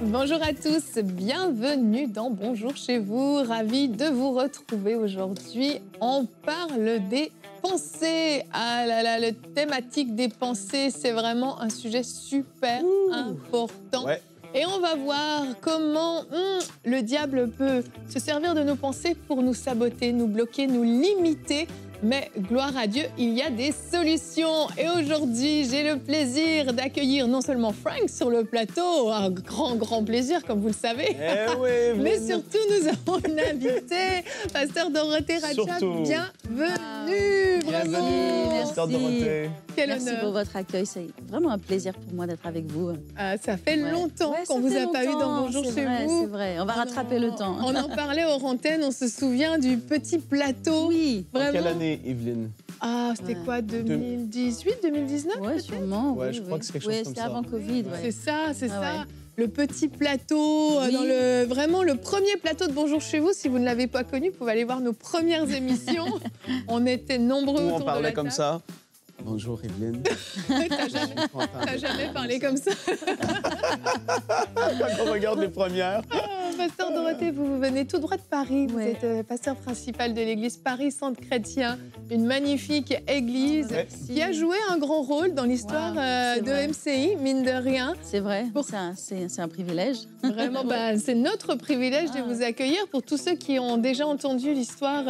Bonjour à tous, bienvenue dans Bonjour chez vous. Ravi de vous retrouver aujourd'hui. On parle des pensées. Ah là là, la thématique des pensées, c'est vraiment un sujet super important. Ouais. Et on va voir comment le diable peut se servir de nos pensées pour nous saboter, nous bloquer, nous limiter. Mais gloire à Dieu, il y a des solutions. Et aujourd'hui, j'ai le plaisir d'accueillir non seulement Frank sur le plateau, un grand plaisir, comme vous le savez. Eh oui, mais surtout, nous avons une invitée, Pasteur Dorothée Ratchap. Bienvenue, vraiment. Pasteur Dorothée. Quel Merci honneur. pour votre accueil. C'est vraiment un plaisir pour moi d'être avec vous. Ça fait longtemps qu'on ça vous fait a pas eu dans longtemps, Bonjour c'est chez vrai, vous. C'est vrai, on va rattraper le temps. On en parlait hors antenne, on se souvient du petit plateau. Oui. En Vraiment. quelle année, Evelyne? Ah, c'était quoi, 2018, 2019 Oui, sûrement. Ouais, oui, je crois que c'est quelque chose comme c'était ça. avant Covid. C'est ça, c'est Ah ça. ouais. Le petit plateau, Oui. dans vraiment le premier plateau de Bonjour chez vous. Si vous ne l'avez pas connu, vous pouvez aller voir nos premières émissions. On était nombreux Où autour on de parlait la comme table. ça. Bonjour, Evelyne. T'as jamais parlé comme ça. Quand on regarde les premières. Pasteur Dorothée, vous venez tout droit de Paris. Vous Ouais. êtes pasteur principal de l'église Paris Centre Chrétien, une magnifique église Ouais. qui a joué un grand rôle dans l'histoire Wow, c'est de vrai. MCI, mine de rien. C'est vrai, Pour- c'est un privilège. Vraiment, c'est notre privilège de vous accueillir. Pour tous ceux qui ont déjà entendu l'histoire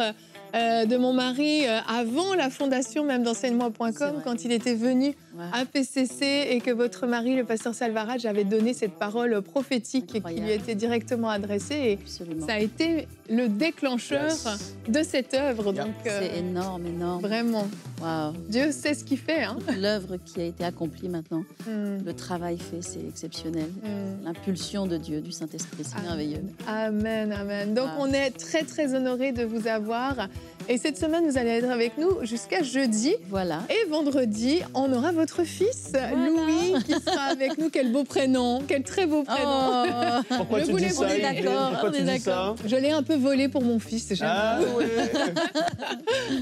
de mon mari avant la fondation même C'est d'enseignement.com, vrai. quand il était venu Ouais. à PCC et que votre mari, le pasteur Salvaraj, avait donné cette parole prophétique qui Incroyable. lui était directement adressée. Et Absolument. ça a été le déclencheur Yes. de cette œuvre. Yeah. Donc, C'est énorme, énorme. vraiment, Waouh. Dieu sait ce qu'il fait. Hein. L'œuvre qui a été accomplie maintenant, Mm, le travail fait, c'est exceptionnel. mm. L'impulsion de Dieu, du Saint-Esprit, c'est merveilleux. Amen, amen. Donc, Ah. on est très honorés de vous avoir. Et cette semaine, vous allez être avec nous jusqu'à jeudi. Voilà. Et vendredi, on aura votre fils, Louis, qui sera avec nous. Quel beau prénom, quel très beau prénom. Oh, Pourquoi Je tu voulais dis vous ça, dire- Evelyne? d'accord, Pourquoi on tu est dis ça? d'accord. Je l'ai un peu volé pour mon fils, j'aime Ah oui.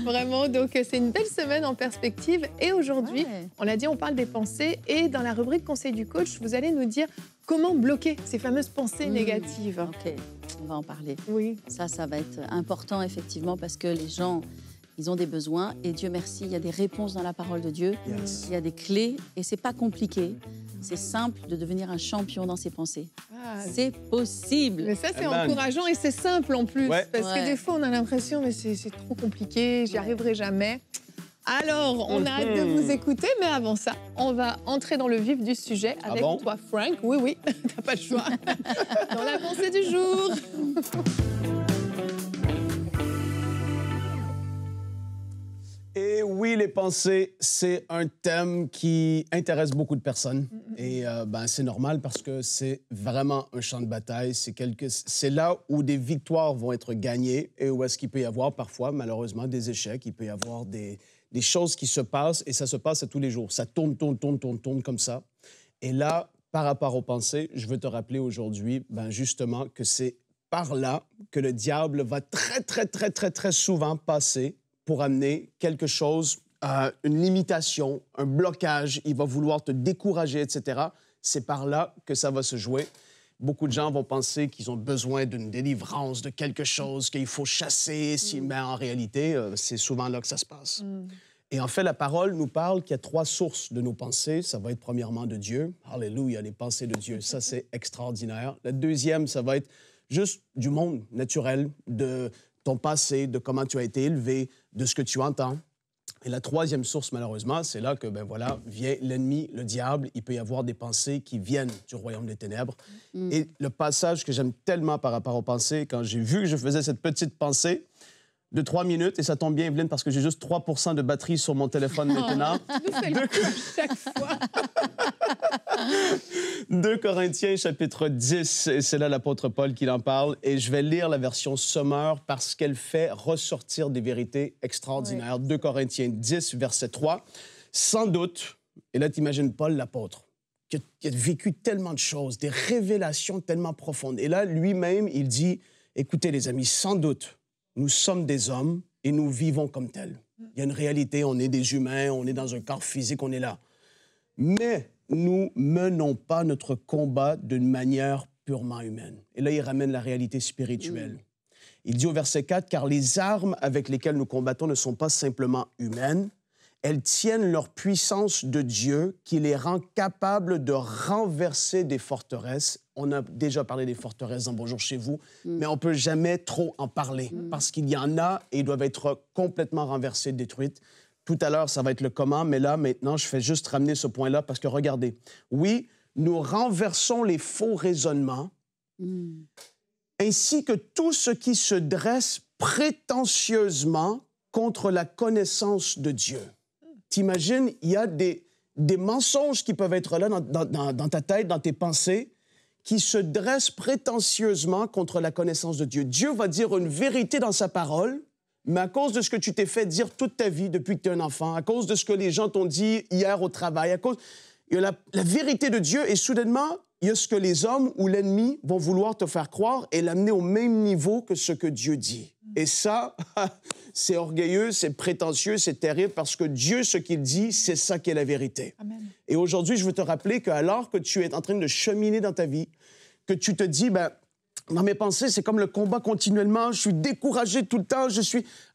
vraiment. Donc, c'est une belle semaine en perspective. Et aujourd'hui, ouais. on l'a dit, on parle des pensées. Et dans la rubrique Conseil du coach, vous allez nous dire comment bloquer ces fameuses pensées négatives. Ok, on va en parler. Oui. Ça va être important, effectivement, parce que les gens, ils ont des besoins. Et Dieu merci, il y a des réponses dans la parole de Dieu. Yes. Il y a des clés. Et c'est pas compliqué. C'est simple de devenir un champion dans ses pensées. Ah, C'est possible. mais ça, c'est Amen. encourageant et c'est simple en plus. Ouais. Parce que Ouais. des fois, on a l'impression, mais c'est trop compliqué, j'y Ouais. arriverai jamais. Alors, on a hâte de vous écouter, mais avant ça, on va entrer dans le vif du sujet Ah avec bon? toi, Frank. Oui, t'as pas le choix. Dans la pensée du jour. Et oui, les pensées, c'est un thème qui intéresse beaucoup de personnes. Et c'est normal parce que c'est vraiment un champ de bataille. C'est là où des victoires vont être gagnées et où est-ce qu'il peut y avoir parfois, malheureusement, des échecs. Il peut y avoir des choses qui se passent et ça se passe à tous les jours. Ça tourne comme ça. Et là, par rapport aux pensées, je veux te rappeler aujourd'hui, justement, que c'est par là que le diable va très souvent passer pour amener quelque chose, une limitation, un blocage. Il va vouloir te décourager, etc. C'est par là que ça va se jouer. Beaucoup de gens vont penser qu'ils ont besoin d'une délivrance, de quelque chose qu'il faut chasser. Mais en réalité, c'est souvent là que ça se passe. Et en fait, la parole nous parle qu'il y a 3 sources de nos pensées. Ça va être premièrement de Dieu. Alléluia, les pensées de Dieu. Ça, c'est extraordinaire. La deuxième, ça va être juste du monde naturel, de ton passé, de comment tu as été élevé, de ce que tu entends. Et la troisième source, malheureusement, c'est là que, vient l'ennemi, le diable. Il peut y avoir des pensées qui viennent du royaume des ténèbres. Et le passage que j'aime tellement par rapport aux pensées, quand j'ai vu que je faisais cette petite pensée de 3 minutes, et ça tombe bien, Evelyne, parce que j'ai juste 3% de batterie sur mon téléphone maintenant. Tu nous fais le coup à chaque fois. 2 Corinthiens, chapitre 10, et c'est là l'apôtre Paul qui en parle. Et je vais lire la version Sommaire parce qu'elle fait ressortir des vérités extraordinaires. 2 Corinthiens 10, verset 3. Sans doute, et là, t'imagines Paul, l'apôtre, qui a vécu tellement de choses, des révélations tellement profondes. Et là, lui-même, il dit, écoutez les amis, sans doute, nous sommes des hommes et nous vivons comme tels. Il y a une réalité, on est des humains, on est dans un corps physique, on est là. Mais nous menons pas notre combat d'une manière purement humaine. Et là, il ramène la réalité spirituelle. Il dit au verset 4, « Car les armes avec lesquelles nous combattons ne sont pas simplement humaines, elles tiennent leur puissance de Dieu qui les rend capables de renverser des forteresses. » On a déjà parlé des forteresses dans Bonjour chez vous, mais on ne peut jamais trop en parler parce qu'il y en a et ils doivent être complètement renversées, détruites. Tout à l'heure, ça va être le comment, mais là, maintenant, je fais juste ramener ce point-là parce que, regardez, oui, nous renversons les faux raisonnements ainsi que tout ce qui se dresse prétentieusement contre la connaissance de Dieu. T'imagines, il y a des mensonges qui peuvent être là dans ta tête, dans tes pensées, qui se dressent prétentieusement contre la connaissance de Dieu. Dieu va dire une vérité dans sa parole, mais à cause de ce que tu t'es fait dire toute ta vie depuis que tu es un enfant, à cause de ce que les gens t'ont dit hier au travail, à cause... Il y a la vérité de Dieu et soudainement, il y a ce que les hommes ou l'ennemi vont vouloir te faire croire et l'amener au même niveau que ce que Dieu dit. Et ça, c'est orgueilleux, c'est prétentieux, c'est terrible parce que Dieu, ce qu'il dit, c'est ça qui est la vérité. Amen. Et aujourd'hui, je veux te rappeler qu'alors que tu es en train de cheminer dans ta vie, que tu te dis, dans mes pensées, c'est comme le combat continuellement, je suis découragé tout le temps,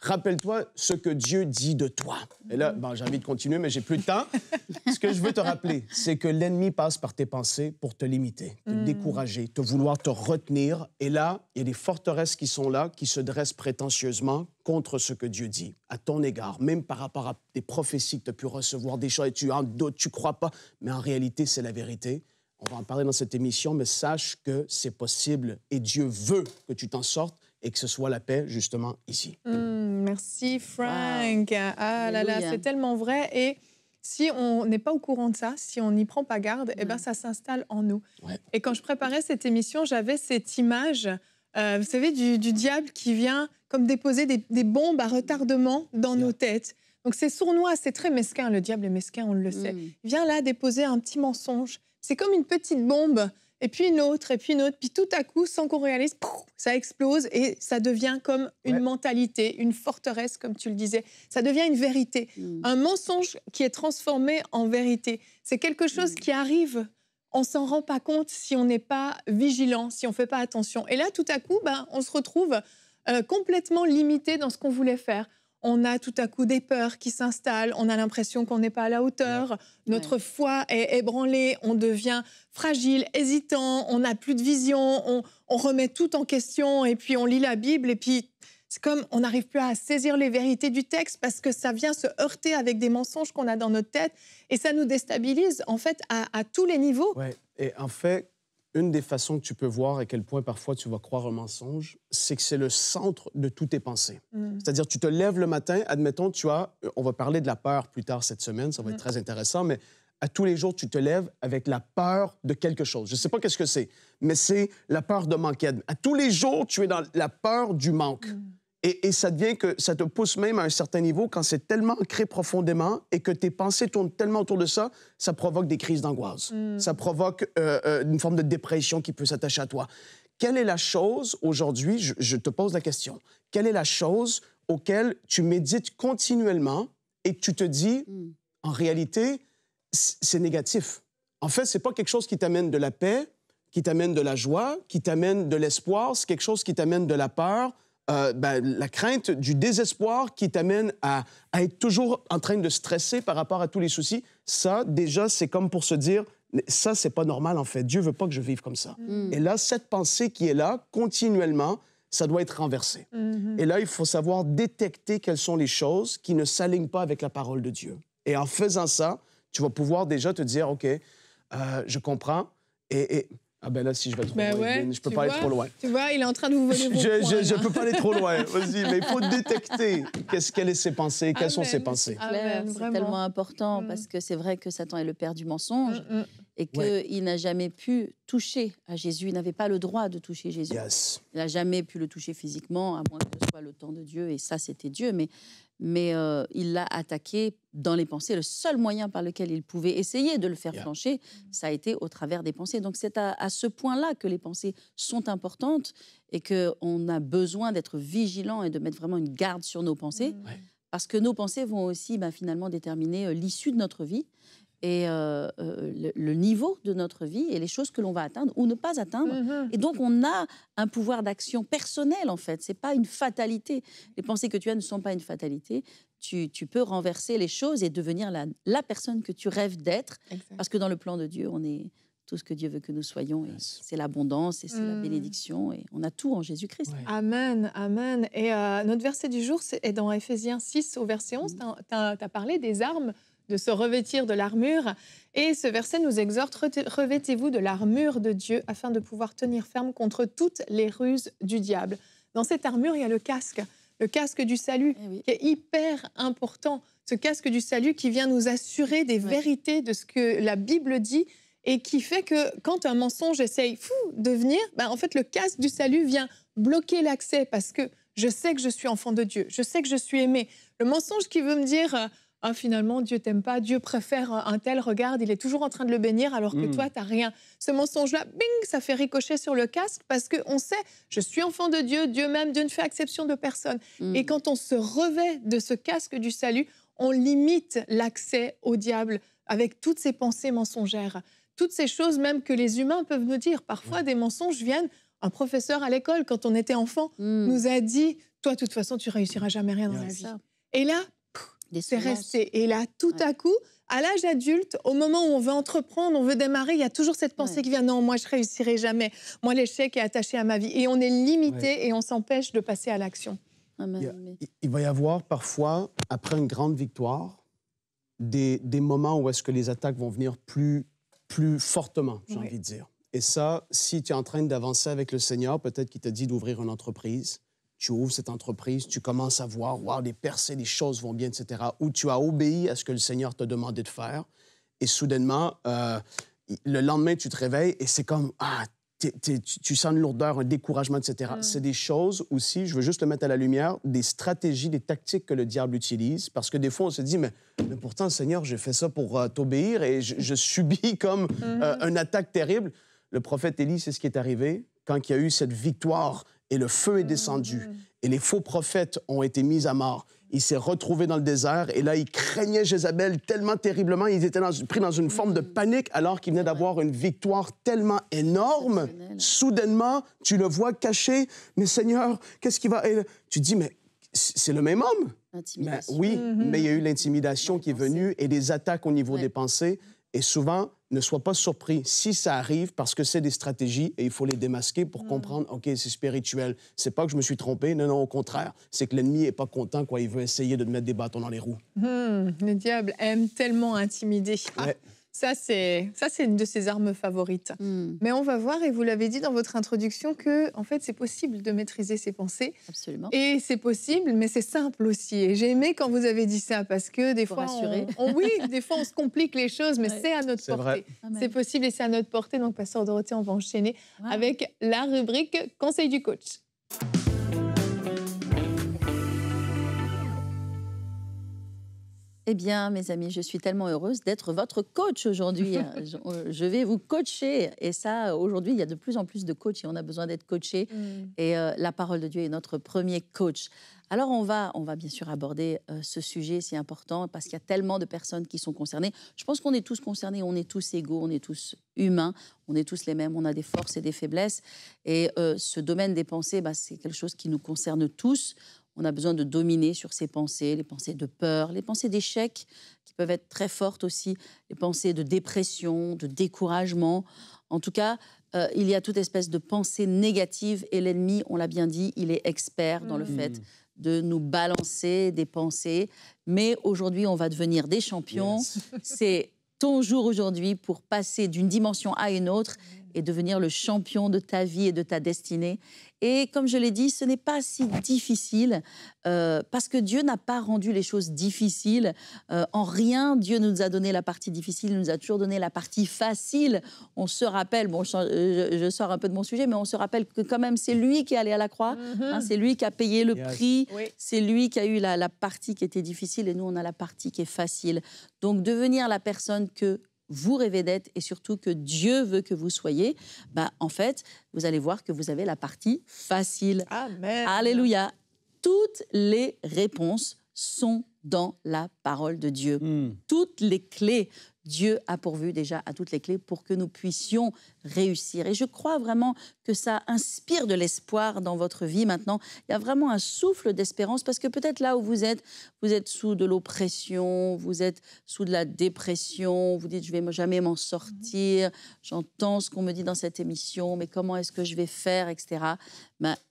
Rappelle-toi ce que Dieu dit de toi. Et là, j'ai envie de continuer, mais j'ai plus de temps. Ce que je veux te rappeler, c'est que l'ennemi passe par tes pensées pour te limiter, te décourager, te vouloir te retenir. Et là, il y a des forteresses qui sont là, qui se dressent prétentieusement contre ce que Dieu dit, à ton égard, même par rapport à des prophéties que tu as pu recevoir, des choses, et tu en doutes, tu crois pas, mais en réalité, c'est la vérité. On va en parler dans cette émission, mais sache que c'est possible et Dieu veut que tu t'en sortes et que ce soit la paix, justement, ici. Merci, Frank. Wow. Ah là là, c'est tellement vrai. Et si on n'est pas au courant de ça, si on n'y prend pas garde, ça s'installe en nous. Ouais. Et quand je préparais cette émission, j'avais cette image, vous savez, du diable qui vient comme déposer des bombes à retardement dans nos têtes. Donc c'est sournois, c'est très mesquin. Le diable est mesquin, on le sait. Il vient là déposer un petit mensonge. C'est comme une petite bombe, et puis une autre, puis tout à coup, sans qu'on réalise, ça explose et ça devient comme une mentalité, une forteresse, comme tu le disais. Ça devient une vérité. Un mensonge qui est transformé en vérité. C'est quelque chose qui arrive, on ne s'en rend pas compte si on n'est pas vigilant, si on ne fait pas attention. Et là, tout à coup, on se retrouve complètement limité dans ce qu'on voulait faire. On a tout à coup des peurs qui s'installent, on a l'impression qu'on n'est pas à la hauteur, notre foi est ébranlée, on devient fragile, hésitant, on n'a plus de vision, on remet tout en question et puis on lit la Bible et puis c'est comme on n'arrive plus à saisir les vérités du texte parce que ça vient se heurter avec des mensonges qu'on a dans notre tête et ça nous déstabilise en fait à tous les niveaux. Ouais. Et en fait, une des façons que tu peux voir à quel point parfois tu vas croire un mensonge, c'est que c'est le centre de toutes tes pensées. C'est-à-dire, tu te lèves le matin, admettons, on va parler de la peur plus tard cette semaine, ça va être très intéressant, mais à tous les jours, tu te lèves avec la peur de quelque chose. Je ne sais pas qu'est-ce que c'est, mais c'est la peur de manquer. À tous les jours, tu es dans la peur du manque. Et ça devient que ça te pousse même à un certain niveau quand c'est tellement ancré profondément et que tes pensées tournent tellement autour de ça, ça provoque des crises d'angoisse. Ça provoque une forme de dépression qui peut s'attacher à toi. Quelle est la chose aujourd'hui, je te pose la question, quelle est la chose auquel tu médites continuellement et que tu te dis, en réalité, c'est négatif. En fait, c'est pas quelque chose qui t'amène de la paix, qui t'amène de la joie, qui t'amène de l'espoir, c'est quelque chose qui t'amène de la peur, la crainte, du désespoir qui t'amène à être toujours en train de stresser par rapport à tous les soucis. Ça, déjà, c'est comme pour se dire, ça, c'est pas normal, en fait. Dieu veut pas que je vive comme ça. Et là, cette pensée qui est là, continuellement, ça doit être renversé. Et là, il faut savoir détecter quelles sont les choses qui ne s'alignent pas avec la parole de Dieu. Et en faisant ça, tu vas pouvoir déjà te dire, OK, je comprends, ah ben là, si je vais trop loin, je peux pas aller trop loin. Tu vois, il est en train de vous voler vos points. Je peux pas aller trop loin, vas-y, mais il faut détecter quelles sont ses pensées, quelles sont ses pensées. C'est tellement important parce que c'est vrai que Satan est le père du mensonge et qu'il n'a jamais pu toucher à Jésus. Il n'avait pas le droit de toucher Jésus. Yes. Il n'a jamais pu le toucher physiquement, à moins que ce soit le temps de Dieu, et ça, c'était Dieu. Mais il l'a attaqué dans les pensées. Le seul moyen par lequel il pouvait essayer de le faire flancher, ça a été au travers des pensées. Donc c'est à ce point-là que les pensées sont importantes et qu'on a besoin d'être vigilant et de mettre vraiment une garde sur nos pensées, parce que nos pensées vont aussi finalement déterminer l'issue de notre vie et le niveau de notre vie et les choses que l'on va atteindre ou ne pas atteindre. Et donc, on a un pouvoir d'action personnel, en fait. Ce n'est pas une fatalité. Les pensées que tu as ne sont pas une fatalité. Tu peux renverser les choses et devenir la personne que tu rêves d'être. Parce que dans le plan de Dieu, on est tout ce que Dieu veut que nous soyons. Et c'est l'abondance et c'est la bénédiction. Et on a tout en Jésus-Christ. Amen, amen. Et notre verset du jour est dans Éphésiens 6, au verset 11. Tu as parlé des armes, de se revêtir de l'armure. Et ce verset nous exhorte, revêtez-vous de l'armure de Dieu afin de pouvoir tenir ferme contre toutes les ruses du diable. Dans cette armure, il y a le casque du salut, qui est hyper important. Ce casque du salut qui vient nous assurer des vérités de ce que la Bible dit et qui fait que quand un mensonge essaye de venir, en fait, le casque du salut vient bloquer l'accès parce que je sais que je suis enfant de Dieu, je sais que je suis aimé. Le mensonge qui veut me dire... finalement, Dieu t'aime pas, Dieu préfère un tel, regarde, il est toujours en train de le bénir alors que toi, t'as rien. Ce mensonge-là, bing, ça fait ricocher sur le casque parce qu'on sait, je suis enfant de Dieu, Dieu m'aime, Dieu ne fait exception de personne. Et quand on se revêt de ce casque du salut, on limite l'accès au diable avec toutes ces pensées mensongères, toutes ces choses même que les humains peuvent nous dire. Parfois, des mensonges viennent. Un professeur à l'école, quand on était enfant, nous a dit, toi, de toute façon, tu réussiras jamais rien dans la vie. Et là, c'est resté. Et là, tout à coup, à l'âge adulte, au moment où on veut entreprendre, on veut démarrer, il y a toujours cette pensée qui vient « Non, moi, je ne réussirai jamais. Moi, l'échec est attaché à ma vie. » Et on est limité et on s'empêche de passer à l'action. Il va y avoir parfois, après une grande victoire, des moments où est-ce que les attaques vont venir plus fortement, j'ai envie de dire. Et ça, si tu es en train d'avancer avec le Seigneur, peut-être qu'il t'a dit d'ouvrir une entreprise. Tu ouvres cette entreprise, tu commences à voir, wow, les percées, les choses vont bien, etc. Ou tu as obéi à ce que le Seigneur t'a demandé de faire. Et soudainement, le lendemain, tu te réveilles et c'est comme, tu sens une lourdeur, un découragement, etc. C'est des choses aussi, je veux juste le mettre à la lumière, des stratégies, des tactiques que le diable utilise. Parce que des fois, on se dit, mais pourtant, Seigneur, j'ai fait ça pour t'obéir et je subis comme une attaque terrible. Le prophète Élie, c'est ce qui est arrivé quand il y a eu cette victoire. Et le feu est descendu. Et les faux prophètes ont été mis à mort. Il s'est retrouvé dans le désert. Et là, il craignait Jézabel tellement terriblement. Ils étaient pris dans une forme de panique alors qu'il venait d'avoir une victoire tellement énorme. Soudainement, tu le vois caché. Mais Seigneur, qu'est-ce qui va... Et tu dis, mais c'est le même homme. Oui, mais il y a eu l'intimidation qui est venue et des attaques au niveau des pensées. Et souvent, ne sois pas surpris si ça arrive parce que c'est des stratégies et il faut les démasquer pour comprendre, OK, c'est spirituel. C'est pas que je me suis trompé, non, au contraire. C'est que l'ennemi est pas content, quoi. Il veut essayer de te mettre des bâtons dans les roues. Le diable aime tellement intimider. Ça, c'est une de ses armes favorites. Mais on va voir, et vous l'avez dit dans votre introduction, que en fait, c'est possible de maîtriser ses pensées. Absolument. Et c'est possible, mais c'est simple aussi. Et j'ai aimé quand vous avez dit ça, parce que des fois, des fois, on se complique les choses, mais c'est à notre portée. C'est possible et c'est à notre portée. Donc, Pasteur Dorothée, on va enchaîner avec la rubrique Conseil du coach. Eh bien, mes amis, je suis tellement heureuse d'être votre coach aujourd'hui. Je vais vous coacher. Et ça, aujourd'hui, il y a de plus en plus de coachs et on a besoin d'être coachés. Et la parole de Dieu est notre premier coach. Alors, on va bien sûr aborder ce sujet si important parce qu'il y a tellement de personnes qui sont concernées. Je pense qu'on est tous concernés, on est tous égaux, on est tous humains, on est tous les mêmes, on a des forces et des faiblesses. Et ce domaine des pensées, c'est quelque chose qui nous concerne tous. On a besoin de dominer sur ces pensées, les pensées de peur, les pensées d'échec, qui peuvent être très fortes aussi, les pensées de dépression, de découragement. En tout cas, il y a toute espèce de pensée négative et l'ennemi, on l'a bien dit, il est expert dans le fait de nous balancer des pensées. Mais aujourd'hui, on va devenir des champions. C'est ton jour aujourd'hui pour passer d'une dimension à une autre et devenir le champion de ta vie et de ta destinée. Et comme je l'ai dit, ce n'est pas si difficile parce que Dieu n'a pas rendu les choses difficiles. En rien, Dieu nous a donné la partie difficile, il nous a toujours donné la partie facile. On se rappelle, bon, je sors un peu de mon sujet, mais on se rappelle que quand même, c'est lui qui est allé à la croix, c'est lui qui a payé le prix, c'est lui qui a eu la partie qui était difficile et nous, on a la partie qui est facile. Donc, devenir la personne que vous rêvez d'être et surtout que Dieu veut que vous soyez, en fait, vous allez voir que vous avez la partie facile. Amen. Alléluia. Toutes les réponses sont dans la parole de Dieu. Toutes les clés, Dieu a pourvu déjà à toutes les clés pour que nous puissions réussir. Et je crois vraiment que ça inspire de l'espoir dans votre vie maintenant. Il y a vraiment un souffle d'espérance parce que peut-être là où vous êtes sous de l'oppression, vous êtes sous de la dépression, vous dites je ne vais jamais m'en sortir, j'entends ce qu'on me dit dans cette émission, mais comment est-ce que je vais faire, etc.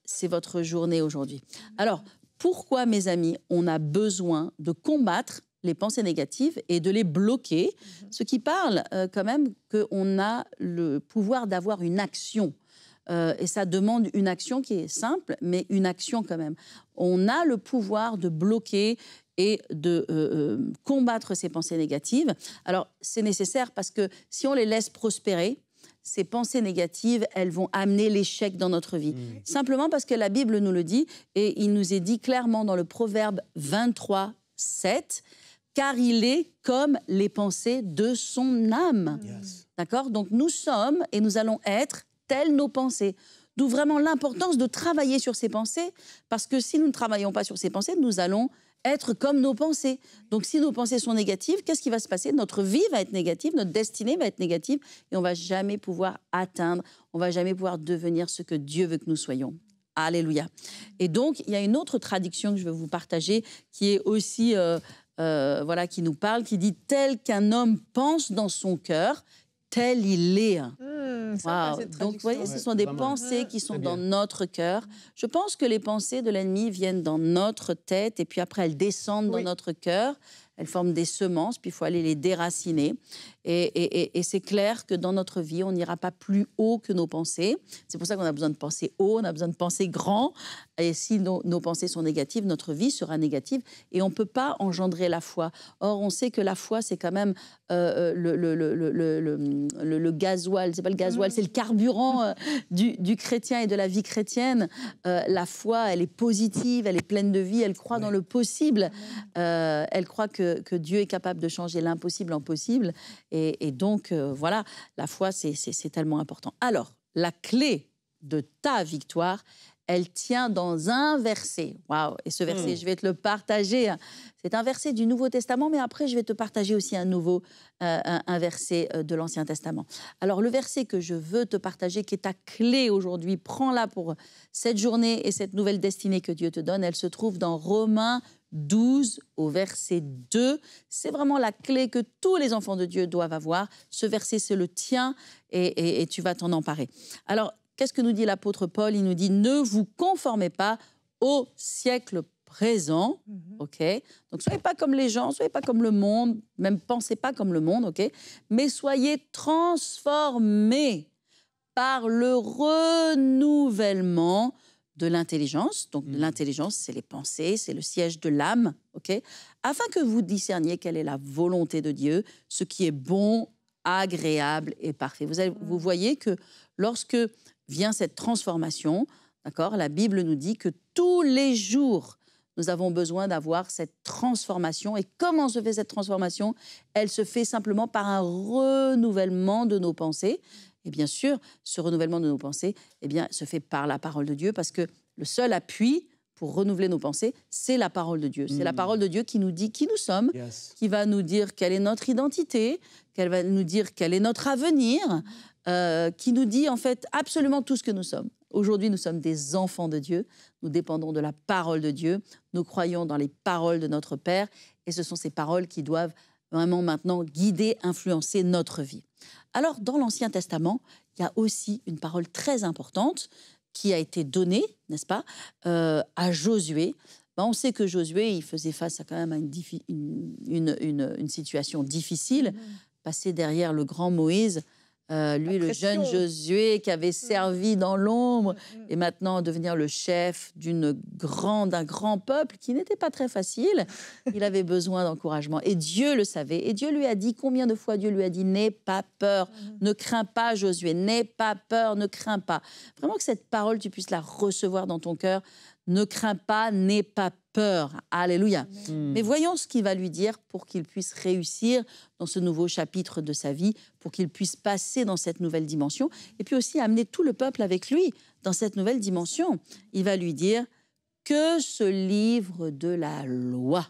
C'est votre journée aujourd'hui. Alors, pourquoi, mes amis, on a besoin de combattre les pensées négatives et de les bloquer, ce qui parle quand même qu'on a le pouvoir d'avoir une action. Et ça demande une action qui est simple, mais une action quand même. On a le pouvoir de bloquer et de combattre ces pensées négatives. Alors, c'est nécessaire parce que si on les laisse prospérer, ces pensées négatives, elles vont amener l'échec dans notre vie. Simplement parce que la Bible nous le dit, et il nous est dit clairement dans le Proverbe 23, 7, car il est comme les pensées de son âme. D'accord ? Donc nous sommes et nous allons être telles nos pensées. D'où vraiment l'importance de travailler sur ces pensées, parce que si nous ne travaillons pas sur ces pensées, nous allons être comme nos pensées. Donc si nos pensées sont négatives, qu'est-ce qui va se passer ? Notre vie va être négative, notre destinée va être négative, et on ne va jamais pouvoir atteindre, on ne va jamais pouvoir devenir ce que Dieu veut que nous soyons. Alléluia. Et donc, il y a une autre traduction que je veux vous partager, qui est aussi, qui nous parle, qui dit « Tel qu'un homme pense dans son cœur, tel il est ». Wow. Donc, vous voyez, ce sont des pensées qui sont dans notre cœur. Je pense que les pensées de l'ennemi viennent dans notre tête et puis après, elles descendent dans notre cœur. Elles forment des semences, puis il faut aller les déraciner. Et c'est clair que dans notre vie, on n'ira pas plus haut que nos pensées. C'est pour ça qu'on a besoin de penser haut, on a besoin de penser grand. Et si nos pensées sont négatives, notre vie sera négative. Et on ne peut pas engendrer la foi. Or, on sait que la foi, c'est quand même le gasoil. C'est pas le gasoil, c'est le carburant du chrétien et de la vie chrétienne. La foi, elle est positive, elle est pleine de vie, elle croit dans le possible. Elle croit que Dieu est capable de changer l'impossible en possible. Et donc, voilà, la foi, c'est tellement important. Alors, la clé de ta victoire, elle tient dans un verset. Waouh! Et ce verset, je vais te le partager. C'est un verset du Nouveau Testament, mais après, je vais te partager aussi un verset de l'Ancien Testament. Alors, le verset que je veux te partager, qui est ta clé aujourd'hui, prends-la pour cette journée et cette nouvelle destinée que Dieu te donne. Elle se trouve dans Romains 12 au verset 2. C'est vraiment la clé que tous les enfants de Dieu doivent avoir. Ce verset, c'est le tien et tu vas t'en emparer. Alors, qu'est-ce que nous dit l'apôtre Paul ? Il nous dit « Ne vous conformez pas au siècle présent. » OK ? Donc, soyez pas comme les gens, soyez pas comme le monde, même pensez pas comme le monde, OK ? Mais soyez transformés par le renouvellement de l'intelligence. Donc, l'intelligence, c'est les pensées, c'est le siège de l'âme, OK ? Afin que vous discerniez quelle est la volonté de Dieu, ce qui est bon, agréable et parfait. Vous voyez que lorsque vient cette transformation, d'accord, la Bible nous dit que tous les jours, nous avons besoin d'avoir cette transformation. Et comment se fait cette transformation ? Elle se fait simplement par un renouvellement de nos pensées. Et bien sûr, ce renouvellement de nos pensées, se fait par la parole de Dieu, parce que le seul appui pour renouveler nos pensées, c'est la parole de Dieu. C'est la parole de Dieu qui nous dit qui nous sommes, qui va nous dire quelle est notre identité, qu'elle va nous dire quel est notre avenir, qui nous dit en fait absolument tout ce que nous sommes. Aujourd'hui, nous sommes des enfants de Dieu, nous dépendons de la parole de Dieu, nous croyons dans les paroles de notre Père, et ce sont ces paroles qui doivent vraiment maintenant guider, influencer notre vie. Alors, dans l'Ancien Testament, il y a aussi une parole très importante qui a été donnée, n'est-ce pas, à Josué. On sait que Josué, il faisait face à quand même à une situation difficile. Passer derrière le grand Moïse, Lui, le jeune Josué qui avait servi dans l'ombre et maintenant devenir le chef d'un grand peuple qui n'était pas très facile. Il avait besoin d'encouragement. Et Dieu le savait. Et Dieu lui a dit, combien de fois Dieu lui a dit, n'aie pas peur, ne crains pas Josué, n'aie pas peur, ne crains pas. Vraiment que cette parole, tu puisses la recevoir dans ton cœur. Ne crains pas, n'aie pas peur. Alléluia. Mais voyons ce qu'il va lui dire pour qu'il puisse réussir dans ce nouveau chapitre de sa vie, pour qu'il puisse passer dans cette nouvelle dimension et puis aussi amener tout le peuple avec lui dans cette nouvelle dimension. Il va lui dire que ce livre de la loi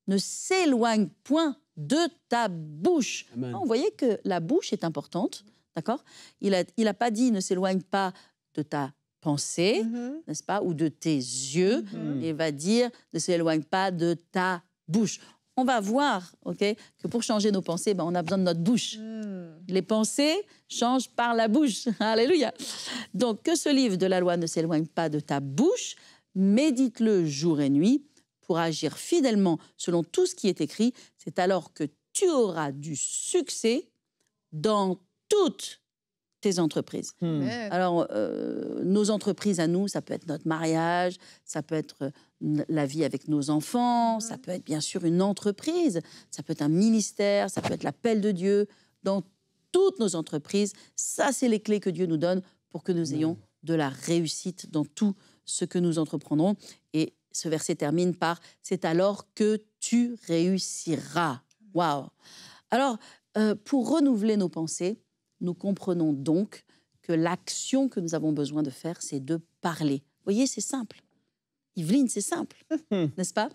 ne s'éloigne point de ta bouche. Vous voyez que la bouche est importante, d'accord ? Il a pas dit ne s'éloigne pas de ta pensée, n'est-ce pas, ou de tes yeux. Il va dire ne s'éloigne pas de ta bouche. On va voir, ok, que pour changer nos pensées, on a besoin de notre bouche. Les pensées changent par la bouche. Alléluia. Donc, que ce livre de la loi ne s'éloigne pas de ta bouche, médite-le jour et nuit pour agir fidèlement selon tout ce qui est écrit. C'est alors que tu auras du succès dans toutes tes entreprises. Alors, nos entreprises à nous, ça peut être notre mariage, ça peut être la vie avec nos enfants, ça peut être bien sûr une entreprise, ça peut être un ministère, ça peut être l'appel de Dieu. Dans toutes nos entreprises, ça, c'est les clés que Dieu nous donne pour que nous ayons de la réussite dans tout ce que nous entreprendrons. Et ce verset termine par « c'est alors que tu réussiras ». Waouh. Alors, pour renouveler nos pensées, nous comprenons donc que l'action que nous avons besoin de faire, c'est de parler. Vous voyez, c'est simple. Yveline, c'est simple, n'est-ce pas ?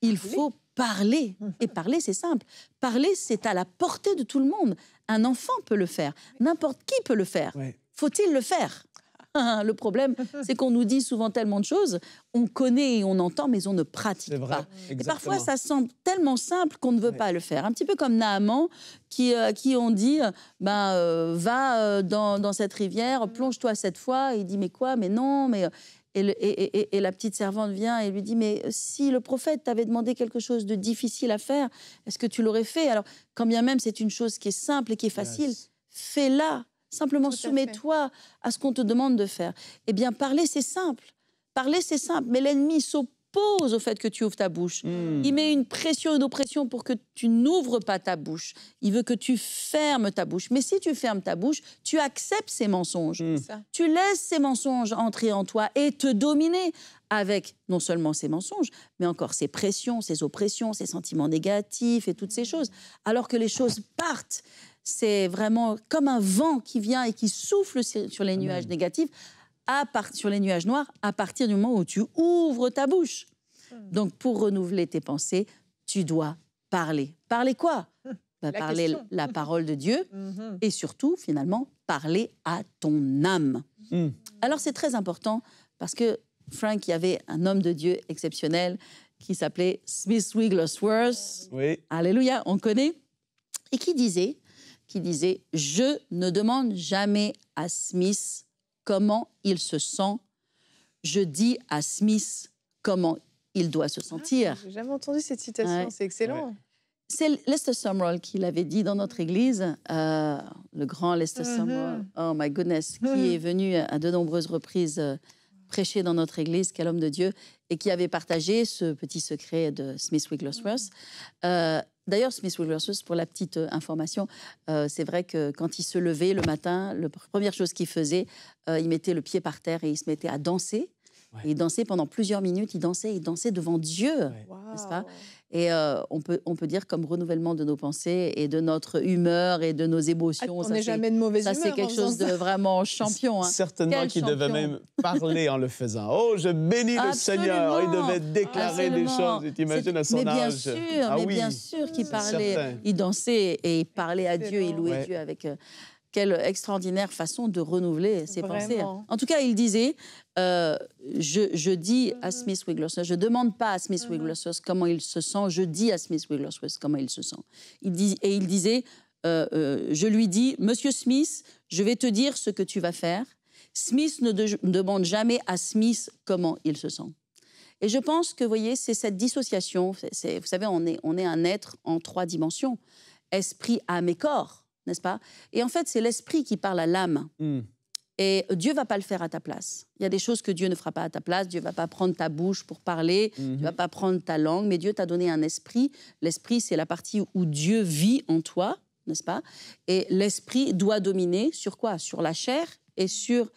Il faut parler. Et parler, c'est simple. Parler, c'est à la portée de tout le monde. Un enfant peut le faire. N'importe qui peut le faire. Faut-il le faire ? Le problème, c'est qu'on nous dit souvent tellement de choses, on connaît et on entend, mais on ne pratique pas. Et parfois, ça semble tellement simple qu'on ne veut pas le faire. Un petit peu comme Naaman, qui ont dit, va dans cette rivière, plonge-toi 7 fois. Et il dit, mais quoi ? Mais non, mais... Et la petite servante vient et lui dit, mais si le prophète t'avait demandé quelque chose de difficile à faire, est-ce que tu l'aurais fait ? Alors, quand bien même c'est une chose qui est simple et qui est facile, fais-la. Simplement, soumets-toi à ce qu'on te demande de faire. Eh bien, parler, c'est simple. Parler, c'est simple. Mais l'ennemi s'oppose au fait que tu ouvres ta bouche. Il met une pression, une oppression pour que tu n'ouvres pas ta bouche. Il veut que tu fermes ta bouche. Mais si tu fermes ta bouche, tu acceptes ces mensonges. Tu laisses ces mensonges entrer en toi et te dominer avec non seulement ces mensonges, mais encore ces pressions, ces oppressions, ces sentiments négatifs et toutes ces choses. Alors que les choses partent. C'est vraiment comme un vent qui vient et qui souffle sur les nuages négatifs, sur les nuages noirs, à partir du moment où tu ouvres ta bouche. Donc, pour renouveler tes pensées, tu dois parler. Parler quoi ? Parler la parole de Dieu et surtout, finalement, parler à ton âme. Alors, c'est très important parce que, Frank, il y avait un homme de Dieu exceptionnel qui s'appelait Smith Wigglesworth. Alléluia, on connaît. Et qui disait, je ne demande jamais à Smith comment il se sent. Je dis à Smith comment il doit se sentir. J'ai jamais entendu cette citation, c'est excellent. C'est Lester Sumrall qui l'avait dit dans notre église, le grand Lester Sumrall, oh my goodness, qui est venu à de nombreuses reprises prêcher dans notre église, quel homme de Dieu, et qui avait partagé ce petit secret de Smith Wigglesworth. D'ailleurs, Smith Wigglesworth, pour la petite information, c'est vrai que quand il se levait le matin, la première chose qu'il faisait, il mettait le pied par terre et il se mettait à danser. Et il dansait pendant plusieurs minutes, il dansait devant Dieu, n'est-ce pas ? Et on peut dire comme renouvellement de nos pensées et de notre humeur et de nos émotions. On n'est jamais de mauvaise humeur. Ça, c'est quelque chose de vraiment champion. Certainement qu'il devait même parler en le faisant. Oh, je bénis le Seigneur. Il devait déclarer des choses. Tu t'imagines à son âge. Bien sûr qu'il parlait. Il dansait et il parlait à Dieu, il louait Dieu avec... Quelle extraordinaire façon de renouveler ses pensées. En tout cas, il disait, je dis à Smith Wigglesworth, je ne demande pas à Smith Wigglesworth comment il se sent, je dis à Smith Wigglesworth comment il se sent. Il disait, je lui dis, Monsieur Smith, je vais te dire ce que tu vas faire. Smith ne demande jamais à Smith comment il se sent. Et je pense que, vous voyez, c'est cette dissociation. Vous savez, on est un être en 3 dimensions, esprit, âme et corps. n'est-ce pas? Et en fait, c'est l'esprit qui parle à l'âme. Et Dieu ne va pas le faire à ta place. Il y a des choses que Dieu ne fera pas à ta place. Dieu ne va pas prendre ta bouche pour parler. Dieu ne va pas prendre ta langue. Mais Dieu t'a donné un esprit. L'esprit, c'est la partie où Dieu vit en toi, n'est-ce pas? Et l'esprit doit dominer sur quoi? Sur la chair et sur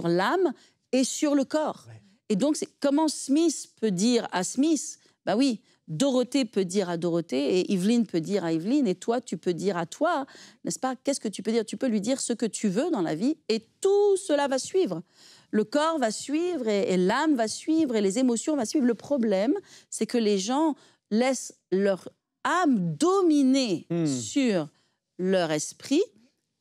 l'âme et sur le corps. Ouais. Et donc, comment Smith peut dire à Smith, bah oui, Dorothée peut dire à Dorothée et Yveline peut dire à Yveline et toi, tu peux dire à toi, n'est-ce pas? Qu'est-ce que tu peux dire? Tu peux lui dire ce que tu veux dans la vie et tout cela va suivre. Le corps va suivre et l'âme va suivre et les émotions vont suivre. Le problème, c'est que les gens laissent leur âme dominer sur leur esprit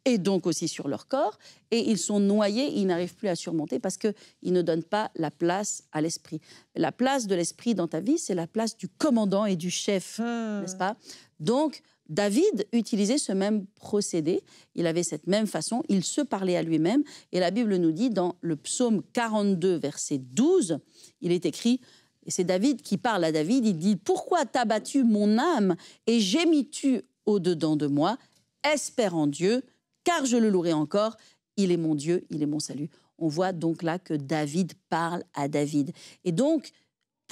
et donc aussi sur leur corps, et ils sont noyés, ils n'arrivent plus à surmonter parce qu'ils ne donnent pas la place à l'esprit. La place de l'esprit dans ta vie, c'est la place du commandant et du chef, n'est-ce pas? Donc, David utilisait ce même procédé, il avait cette même façon, il se parlait à lui-même, et la Bible nous dit dans le psaume 42, verset 12, il est écrit, et c'est David qui parle à David, il dit « Pourquoi t'as battu mon âme et gémis-tu au-dedans de moi? Espère en Dieu, car je le louerai encore, il est mon Dieu, il est mon salut. » On voit donc là que David parle à David. Et donc, il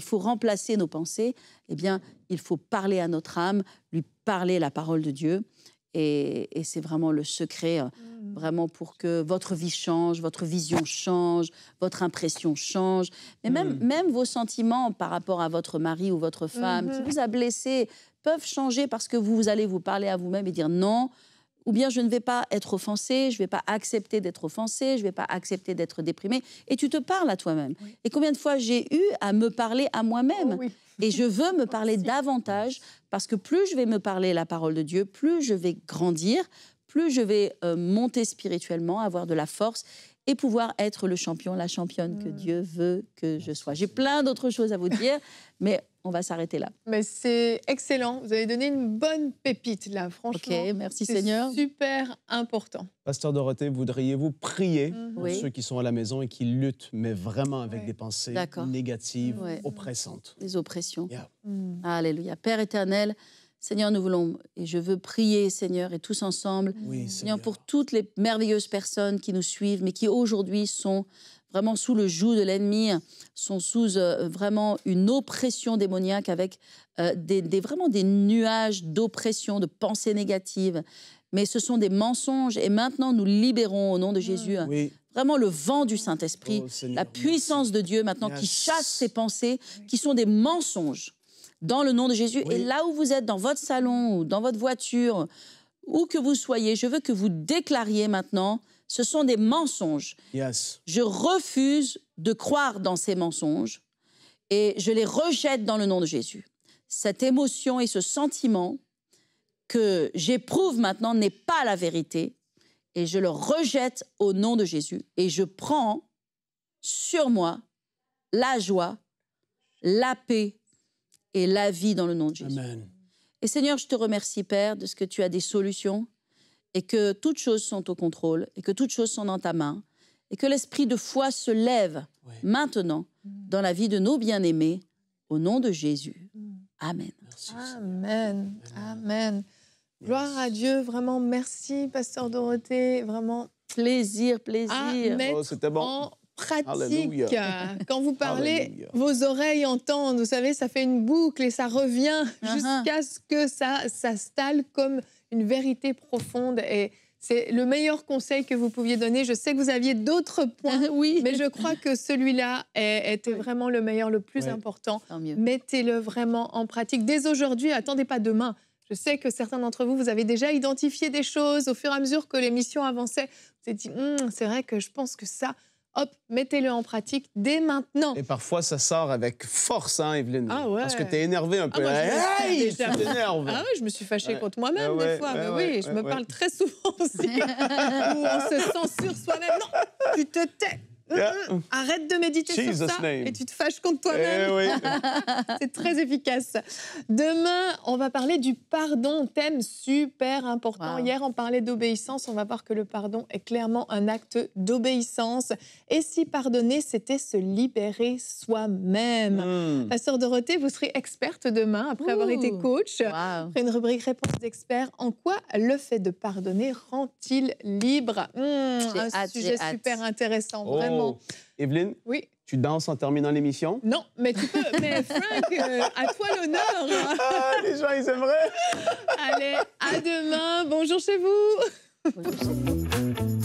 faut remplacer nos pensées, eh bien, il faut parler à notre âme, lui parler la parole de Dieu. Et c'est vraiment le secret, vraiment pour que votre vie change, votre vision change, votre impression change. Mais même vos sentiments par rapport à votre mari ou votre femme qui vous a blessé peuvent changer parce que vous allez vous parler à vous-même et dire non. Ou bien je ne vais pas être offensée, je ne vais pas accepter d'être offensée, je ne vais pas accepter d'être déprimée. Et tu te parles à toi-même. Oui. Et combien de fois j'ai eu à me parler à moi-même? Et je veux me parler davantage parce que plus je vais me parler la parole de Dieu, plus je vais grandir, plus je vais monter spirituellement, avoir de la force et pouvoir être le champion, la championne que Dieu veut que je sois. J'ai plein d'autres choses à vous dire, mais on va s'arrêter là. Mais c'est excellent. Vous avez donné une bonne pépite, là, franchement. Ok, merci Seigneur. C'est super important. Pasteur Dorothée, voudriez-vous prier pour ceux qui sont à la maison et qui luttent, mais vraiment avec des pensées négatives, oppressantes? Des oppressions. Alléluia. Père éternel, Seigneur, nous voulons, et je veux prier, Seigneur, et tous ensemble, Seigneur, pour toutes les merveilleuses personnes qui nous suivent, mais qui aujourd'hui sont vraiment sous le joug de l'ennemi, sont sous vraiment une oppression démoniaque avec vraiment des nuages d'oppression, de pensées négatives. Mais ce sont des mensonges et maintenant nous libérons au nom de Jésus vraiment le vent du Saint-Esprit, la puissance de Dieu maintenant qui chasse ces pensées qui sont des mensonges dans le nom de Jésus. Et là où vous êtes, dans votre salon ou dans votre voiture, où que vous soyez, je veux que vous déclariez maintenant: ce sont des mensonges. Je refuse de croire dans ces mensonges et je les rejette dans le nom de Jésus. Cette émotion et ce sentiment que j'éprouve maintenant n'est pas la vérité et je le rejette au nom de Jésus. Et je prends sur moi la joie, la paix et la vie dans le nom de Jésus. Amen. Et Seigneur, je te remercie, Père, de ce que tu as des solutions et que toutes choses sont au contrôle, et que toutes choses sont dans ta main, et que l'esprit de foi se lève maintenant dans la vie de nos bien-aimés, au nom de Jésus. Amen. Merci. Amen. Amen. Gloire à Dieu, vraiment merci, Pasteur Dorothée, vraiment plaisir. À mettre c'était bon. en pratique. Alléluia. Quand vous parlez, Alléluia. Vos oreilles entendent, vous savez, ça fait une boucle et ça revient jusqu'à ce que ça s'installe comme une vérité profonde. Et c'est le meilleur conseil que vous pouviez donner. Je sais que vous aviez d'autres points, mais je crois que celui-là était vraiment le meilleur, le plus important. Mettez-le vraiment en pratique. Dès aujourd'hui, attendez pas demain. Je sais que certains d'entre vous, vous avez déjà identifié des choses au fur et à mesure que l'émission avançait. Vous avez dit, c'est vrai que je pense que ça... Hop, mettez-le en pratique dès maintenant. Et parfois, ça sort avec force, hein, Yveline? Ah ouais. Parce que t'es énervé un peu. Je t'énerve. Ah oui, je me suis fâchée contre moi-même des fois. Je me parle très souvent aussi. Où on se censure soi-même. Non, tu te tais. Arrête de méditer Jesus sur ça name. et tu te fâches contre toi-même. Eh oui. C'est très efficace. Demain, on va parler du pardon, thème super important. Wow. Hier, on parlait d'obéissance. On va voir que le pardon est clairement un acte d'obéissance. Et si pardonner, c'était se libérer soi-même. Pasteur Dorothée, vous serez experte demain après avoir été coach. Wow. Après une rubrique réponse d'experts. En quoi le fait de pardonner rend-il libre? Un sujet super intéressant, vraiment. Evelyne, Oui. tu danses en terminant l'émission? Non, mais tu peux. Mais Frank, à toi l'honneur. Ah, les gens, ils aimeraient. Allez, à demain. Bonjour chez vous. Bonjour.